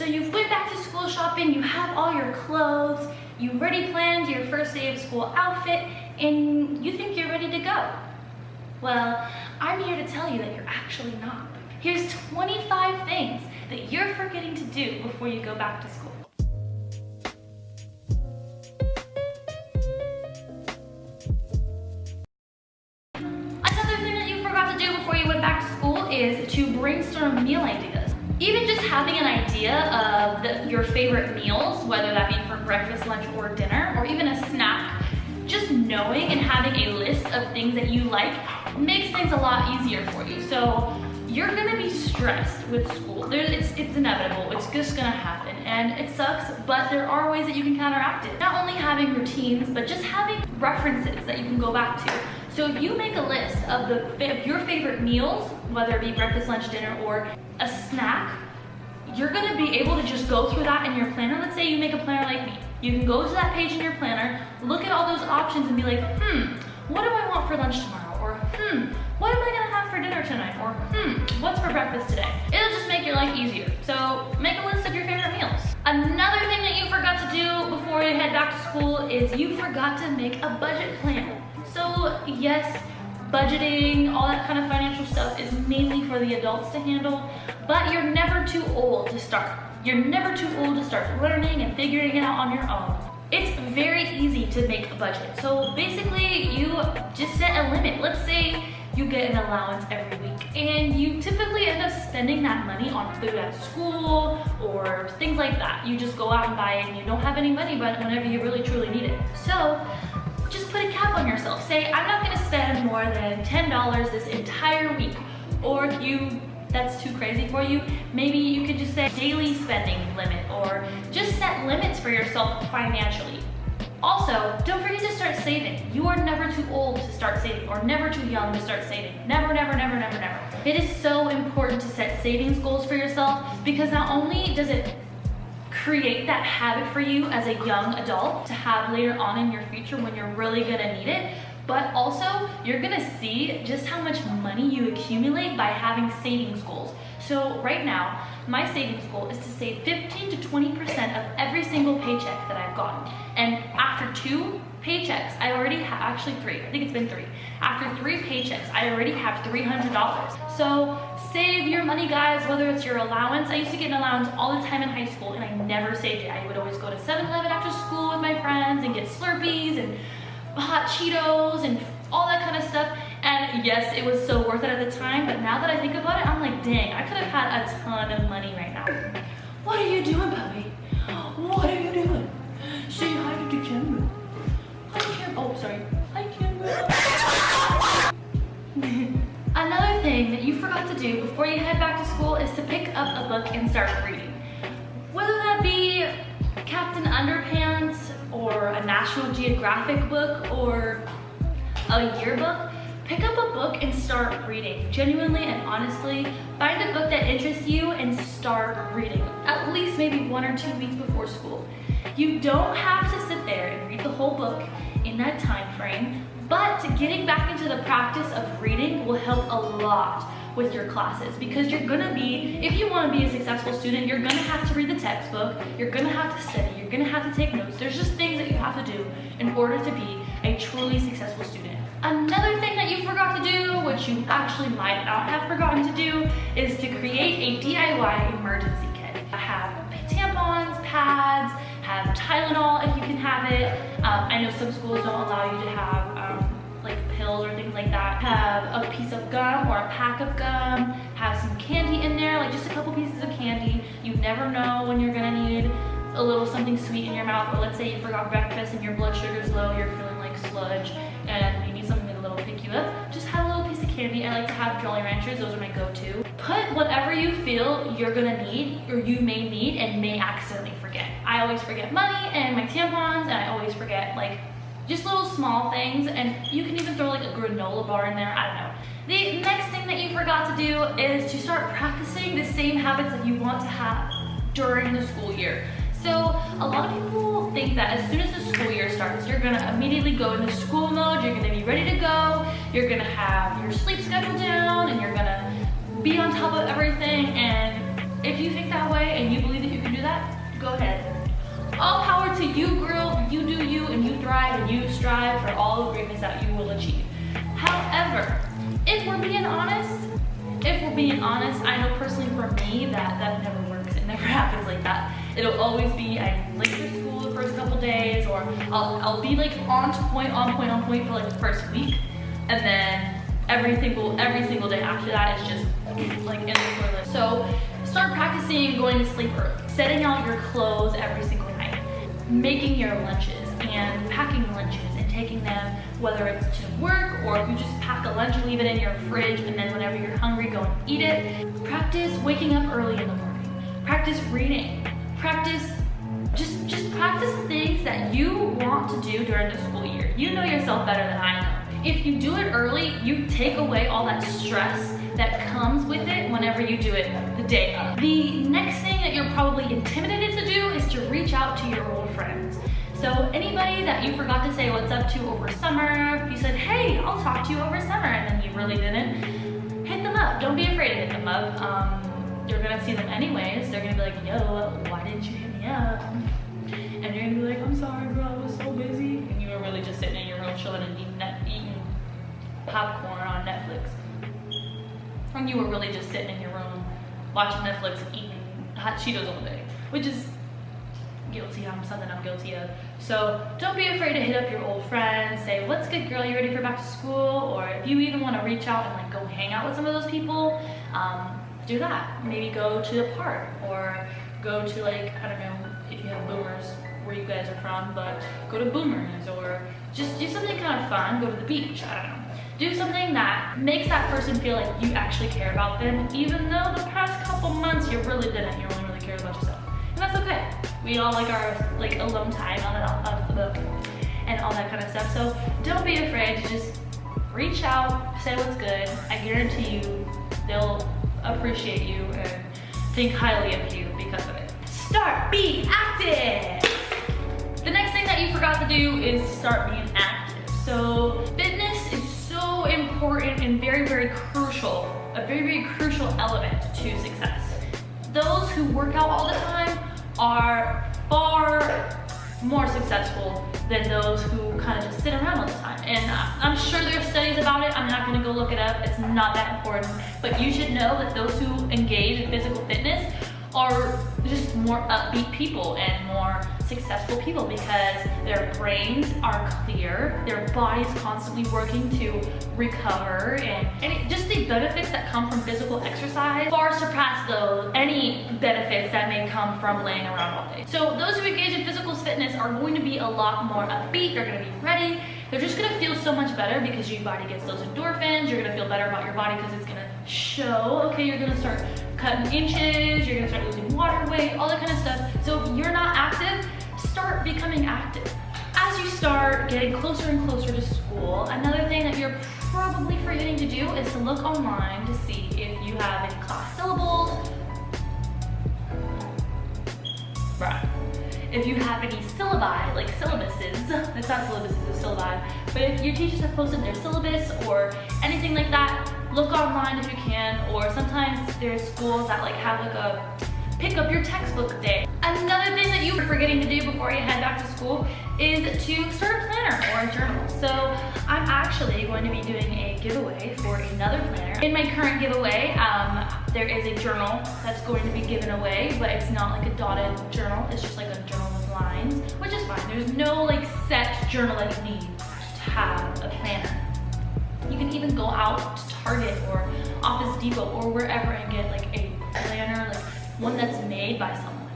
So you've went back to school shopping, you have all your clothes, you've already planned your first day of school outfit, and you think you're ready to go. Well, I'm here to tell you that you're actually not. Here's 25 things that you're forgetting to do before you go back to school. Another thing that you forgot to do before you went back to school is to brainstorm meal ideas. Even just having an idea of your favorite meals, whether that be for breakfast, lunch, or dinner, or even a snack, just knowing and having a list of things that you like makes things a lot easier for you. So you're gonna be stressed with school. It's inevitable, it's just gonna happen, and it sucks, but there are ways that you can counteract it. Not only having routines, but just having references that you can go back to. So if you make a list of your favorite meals, whether it be breakfast, lunch, dinner, or a snack, you're gonna be able to just go through that in your planner. Let's say you make a planner like me. You can go to that page in your planner, look at all those options and be like, what do I want for lunch tomorrow? Or what am I gonna have for dinner tonight? Or what's for breakfast today? It'll just make your life easier. So make a list of your favorite meals. Another thing that you forgot to do before you head back to school is you forgot to make a budget plan. So yes, budgeting, all that kind of financial stuff is mainly for the adults to handle, but you're never too old to start. You're never too old to start learning and figuring it out on your own. It's very easy to make a budget. So basically, you just set a limit. Let's say you get an allowance every week and you typically end up spending that money on food at school or things like that. You just go out and buy it and you don't have any money but whenever you really truly need it. So just put a cap on yourself. Say, I'm not gonna spend more than $10 this entire week. Or if that's too crazy for you, maybe you could just say daily spending limit, or just set limits for yourself financially. Also, don't forget to start saving. You are never too old to start saving, or never too young to start saving. Never, never, never, never, never. It is so important to set savings goals for yourself, because not only does it create that habit for you as a young adult to have later on in your future when you're really gonna need it, but also you're gonna see just how much money you accumulate by having savings goals. So right now, my savings goal is to save 15 to 20% of every single paycheck that I've gotten. And after 2 paychecks, I already have, actually 3, I think it's been 3. After 3 paychecks, I already have $300. So save your money, guys, whether it's your allowance. I used to get an allowance all the time in high school and I never saved it. I would always go to 7-Eleven after school with my friends and get Slurpees and hot Cheetos and all that kind of stuff. And yes, it was so worth it at the time, but now that I think about it, I'm like, dang, I could have had a ton of money right now. What are you doing, puppy? What are you doing? Say hi to the camera. Hi, camera. Oh, sorry. Hi, camera. Another thing that you forgot to do before you head back to school is to pick up a book and start reading. Whether that be Captain Underpants, or a National Geographic book, or a yearbook, pick up a book and start reading. Genuinely and honestly, find a book that interests you and start reading. At least maybe 1 or 2 weeks before school. You don't have to sit there and read the whole book in that time frame, but getting back into the practice of reading will help a lot with your classes, because you're gonna be, if you wanna be a successful student, you're gonna have to read the textbook, you're gonna have to study, you're gonna have to take notes. There's just things that you have to do in order to be a truly successful student. Another thing that you forgot to do, which you actually might not have forgotten to do, is to create a DIY emergency kit. Have tampons, pads, have Tylenol if you can have it. I know some schools don't allow you to have like pills or things like that. Have a piece of gum or a pack of gum, have some candy in there, like just a couple pieces of candy. You never know when you're gonna need a little something sweet in your mouth, or let's say you forgot breakfast and your blood sugar's low, you're feeling like sludge, and you need something a little pick you up, just have a little piece of candy. I like to have Jolly Ranchers, those are my go-to. Put whatever you feel you're gonna need, or you may need and may accidentally forget. I always forget money and my tampons, and I always forget like just little small things, and you can even throw like a granola bar in there, I don't know. The next thing that you forgot to do is to start practicing the same habits that you want to have during the school year. So a lot of people think that as soon as the school year starts, you're gonna immediately go into school mode, you're gonna be ready to go, you're gonna have your sleep schedule down, and you're gonna be on top of everything. And if you think that way and you believe that you can do for all the greatness that you will achieve. However, if we're being honest, I know personally for me that never works. It never happens like that. It'll always be I'm late for school the first couple days, or I'll be like on point for like the first week, and then every single day after that is just like in the toilet. So start practicing going to sleep early, setting out your clothes every single night, making your lunches and packing lunches and taking them, whether it's to work or if you just pack a lunch, leave it in your fridge, and then whenever you're hungry, go and eat it. Practice waking up early in the morning. Practice reading. Just practice things that you want to do during the school year. You know yourself better than I know. If you do it early, you take away all that stress that comes with it whenever you do it the day of. The next thing that you're probably intimidated to do is to reach out to your old friends. So anybody that you forgot to say what's up to over summer, you said, hey, I'll talk to you over summer, and then you really didn't, hit them up. Don't be afraid to hit them up. You're gonna see them anyways. They're gonna be like, yo, why didn't you hit me up? And you're gonna be like, I'm sorry, bro, I was so busy. And you were really just sitting in your room chilling and eating popcorn on Netflix. And you were really just sitting in your room watching Netflix and eating hot Cheetos all day, which is something I'm guilty of. So don't be afraid to hit up your old friends, say, what's good, girl, you ready for back to school? Or if you even want to reach out and like go hang out with some of those people, do that. Maybe go to the park, or go to, like, I don't know if you have boomers where you guys are from, but go to Boomers, or just do something kind of fun, go to the beach, I don't know. Do something that makes that person feel like you actually care about them, even though the past couple months you really didn't. You only really cared about yourself. And that's okay. We all like our alone time and all that kind of stuff. So don't be afraid to just reach out, say what's good. I guarantee you they'll appreciate you and think highly of you because of it. Be active! The next thing that you forgot to do is start being active. So fitness is so important and very, very crucial, a very, very crucial element to success. Those who work out all the time are far more successful than those who kind of just sit around all the time. And I'm sure there are studies about it. I'm not gonna go look it up. It's not that important. But you should know that those who engage in physical fitness are just more upbeat people and more successful people because their brains are clear, their body's constantly working to recover, and just the benefits that come from physical exercise far surpass any benefits that may come from laying around all day. So those who engage in physical fitness are going to be a lot more upbeat, they're gonna be ready, they're just gonna feel so much better because your body gets those endorphins, you're gonna feel better about your body because it's gonna show, okay, you're gonna start cutting inches, you're gonna start losing water weight, all that kind of stuff. So if you're not active, start becoming active. As you start getting closer and closer to school, another thing that you're probably forgetting to do is to look online to see if you have any class syllables. Right. If you have any syllabi, like syllabuses, it's not syllabuses, it's syllabi, but if your teachers have posted their syllabus or anything like that, look online if you can, or sometimes there's schools that like have like a pick up your textbook day. Another thing that you were forgetting to do before you head back to school is to start a planner or a journal. So I'm actually going to be doing a giveaway for another planner. In my current giveaway, there is a journal that's going to be given away, but it's not like a dotted journal. It's just like a journal with lines, which is fine. There's no like set journal that you need to have a planner. You can even go out to Target or Office Depot or wherever and get like a planner, like one that's made by someone.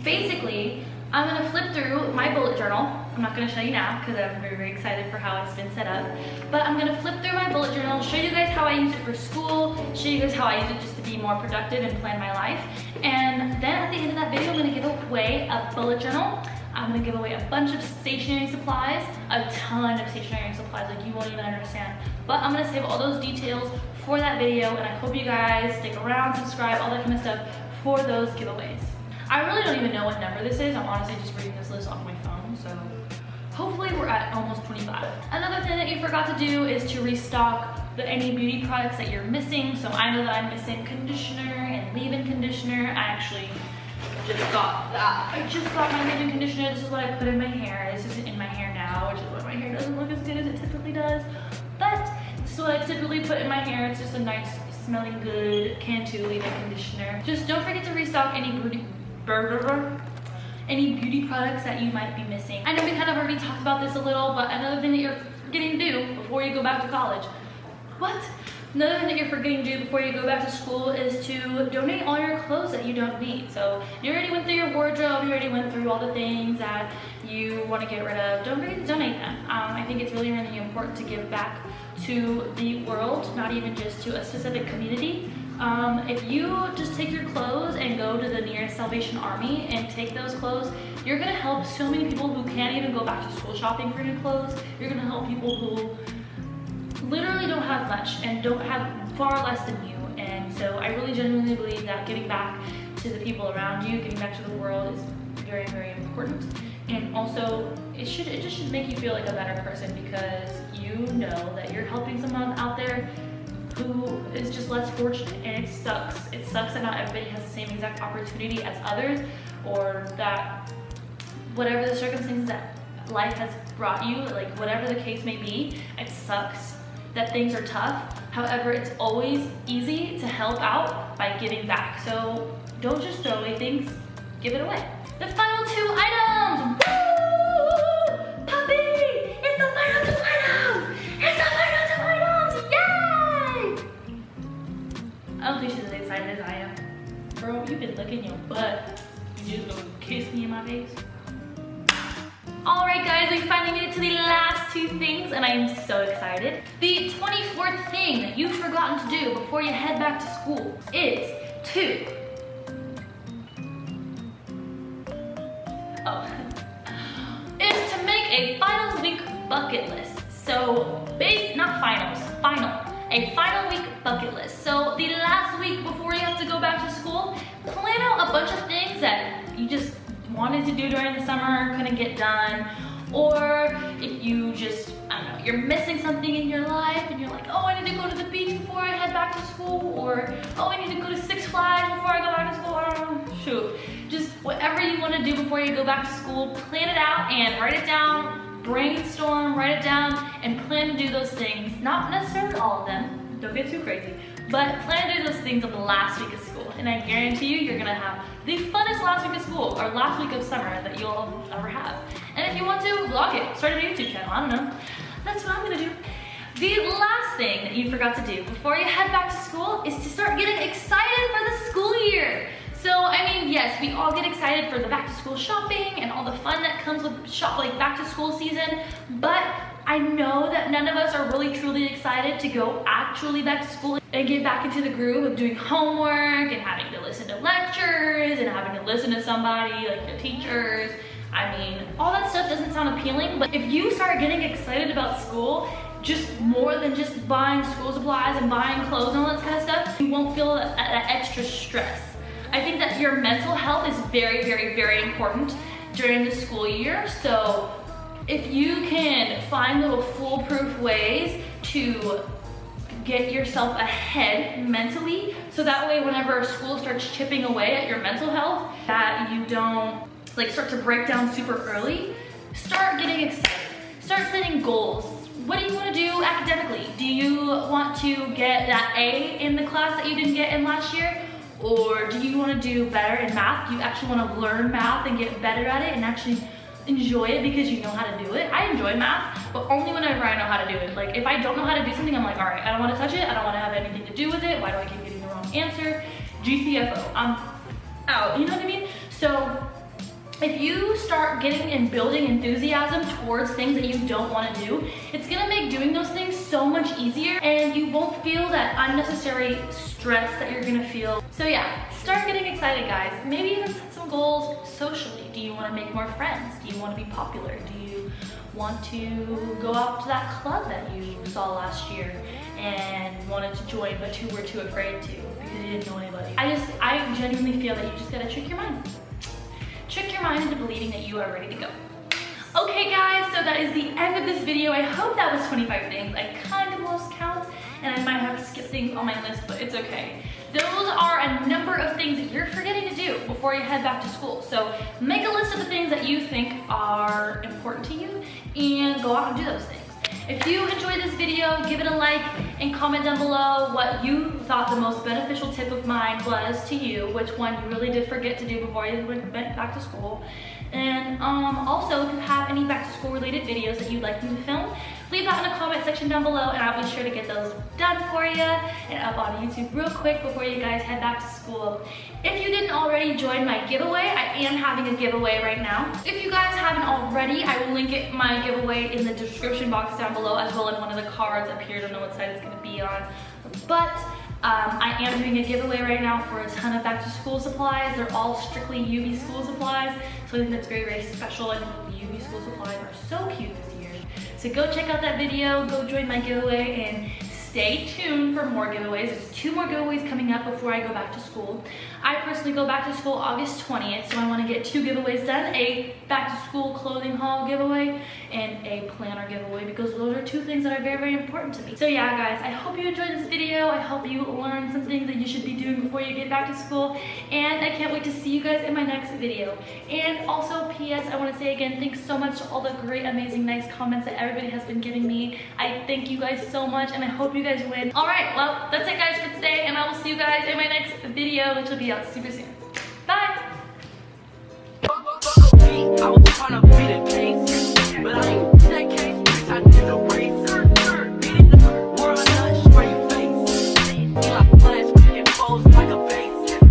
Basically, I'm gonna flip through my bullet journal. I'm not gonna show you now because I'm very, very excited for how it's been set up. But I'm gonna flip through my bullet journal, show you guys how I use it for school, show you guys how I use it just to be more productive and plan my life. And then at the end of that video, I'm gonna give away a bullet journal. I'm gonna give away a bunch of stationery supplies, a ton of stationery supplies like you won't even understand. But I'm gonna save all those details for that video, and I hope you guys stick around, subscribe, all that kind of stuff for those giveaways. I really don't even know what number this is. I'm honestly just reading this list off my phone, so hopefully we're at almost 25. Another thing that you forgot to do is to restock any beauty products that you're missing. So I know that I'm missing conditioner and leave-in conditioner. I actually just got that. I just got my leave-in conditioner. This is what I put in my hair. This isn't in my hair now, which is why my hair doesn't look as good as it typically does. But this is what I typically put in my hair. It's just a nice, smelling good Cantu leave-in conditioner. Just don't forget to restock any beauty products that you might be missing. I know we kind of already talked about this a little, but another thing that you're forgetting to do before you go back to college. What? Another thing that you're forgetting to do before you go back to school is to donate all your clothes that you don't need. So you already went through your wardrobe, you already went through all the things that you want to get rid of. Don't forget to donate them. I think it's really, really important to give back to the world, not even just to a specific community. If you just take your clothes and go to the nearest Salvation Army and take those clothes, you're gonna help so many people who can't even go back to school shopping for new clothes. You're gonna help people who literally don't have much and don't have far less than you. And so I really genuinely believe that giving back to the people around you, giving back to the world is very, very important. And also it just should make you feel like a better person, because you know that you're helping someone out there who is just less fortunate. And it sucks. It sucks that not everybody has the same exact opportunity as others, or that whatever the circumstances that life has brought you, like whatever the case may be, it sucks that things are tough. However, it's always easy to help out by giving back. So don't just throw away things, give it away. The final 2 items! Woo! Puppy! It's the final 2 items! It's the final 2 items! Yay! I don't think she's as excited as I am. Bro, you've been licking your butt. You just gonna kiss me in my face? Alright guys, we finally made it to the last 2 things and I am so excited. The 24th thing that you've forgotten to do before you head back to school is to make a finals week bucket list. So, a final week bucket list. So the last week before you have to go back to school, plan out a bunch of things that you just wanted to do during the summer, couldn't get done, or if you just, I don't know, you're missing something in your life and you're like, oh, I need to go to the beach before I head back to school, or oh, I need to go to Six Flags before I go back to school, I don't know, shoot. Just whatever you want to do before you go back to school, plan it out and write it down, brainstorm, write it down, and plan to do those things. Not necessarily all of them, don't get too crazy, but plan to do those things on the last week of school. And I guarantee you, you're gonna have the funnest last week of school, or last week of summer that you'll ever have. And if you want to, vlog it, start a YouTube channel, I don't know. That's what I'm gonna do. The last thing that you forgot to do before you head back to school is to start getting excited for the school year. So, I mean, yes, we all get excited for the back to school shopping and all the fun that comes with back to school season, but I know that none of us are really truly excited to go actually back to school and get back into the groove of doing homework and having to listen to lectures and having to listen to somebody like the teachers. I mean, all that stuff doesn't sound appealing, but if you start getting excited about school, just more than just buying school supplies and buying clothes and all that kind of stuff, you won't feel that extra stress. I think that your mental health is very, very, very important during the school year. So if you can find little foolproof ways to get yourself ahead mentally, so that way whenever school starts chipping away at your mental health, that you don't like start to break down super early, start getting excited. Start setting goals. What do you want to do academically? Do you want to get that A in the class that you didn't get in last year? Or do you want to do better in math? Do you actually want to learn math and get better at it and actually enjoy it because you know how to do it? I enjoy math, but only whenever I know how to do it. Like if I don't know how to do something, I'm like, all right, I don't want to touch it. I don't want to have anything to do with it. Why do I keep getting the wrong answer? GTFO, I'm out, you know what I mean? So if you start getting and building enthusiasm towards things that you don't want to do, it's gonna make doing those things so much easier and you won't feel that unnecessary stress that you're gonna feel. So yeah, start getting excited, guys. Maybe even set some goals socially. Do you want to make more friends? Do you want to be popular? Do you want to go out to that club that you saw last year and wanted to join but you were too afraid to because you didn't know anybody? I genuinely feel that you just gotta trick your mind. Trick your mind into believing that you are ready to go. Okay guys, so that is the end of this video. I hope that was 25 things. I kind of lost count and I might have skipped things on my list, but it's okay. Those are a number of things that you're forgetting to do before you head back to school. So make a list of the things that you think are important to you and go out and do those things. If you enjoyed this video, give it a like and comment down below what you thought the most beneficial tip of mine was to you, which one you really did forget to do before you went back to school. And also, if you have any back to school related videos that you'd like me to film, leave that in the comment section down below and I'll be sure to get those done for you and up on YouTube real quick before you guys head back to school. If you didn't already join my giveaway, I am having a giveaway right now. If you guys haven't already, I will link my giveaway in the description box down below, as well as one of the cards up here. I don't know what side it's going to be on, but I am doing a giveaway right now for a ton of back to school supplies. They're all strictly UV school supplies, so I think that's very, very special. I think the UV school supplies are so cute this year. So go check out that video, go join my giveaway, and stay tuned for more giveaways. There's 2 more giveaways coming up before I go back to school. I personally go back to school August 20th, so I want to get 2 giveaways done, a back to school clothing haul giveaway and a planner giveaway, because those are 2 things that are very, very important to me. So yeah, guys, I hope you enjoyed this video. I hope you learned some things that you should be doing before you get back to school, and I can't wait to see you guys in my next video. And also, P.S., I want to say again, thanks so much to all the great, amazing, nice comments that everybody has been giving me. I thank you guys so much, and I hope you guys win. All right, well, that's it, guys, for today, and I will see you guys in my next video, which will be out super soon.